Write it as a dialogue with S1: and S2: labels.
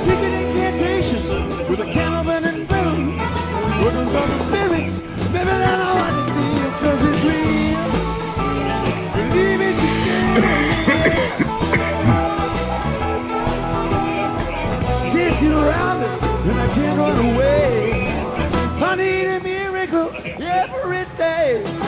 S1: secret incantations with a candle burning blue. Workers on the spirits, maybe they know what to do, cause it's real. Believe it today. Can't get around it, and I can't run away. I need a miracle every day.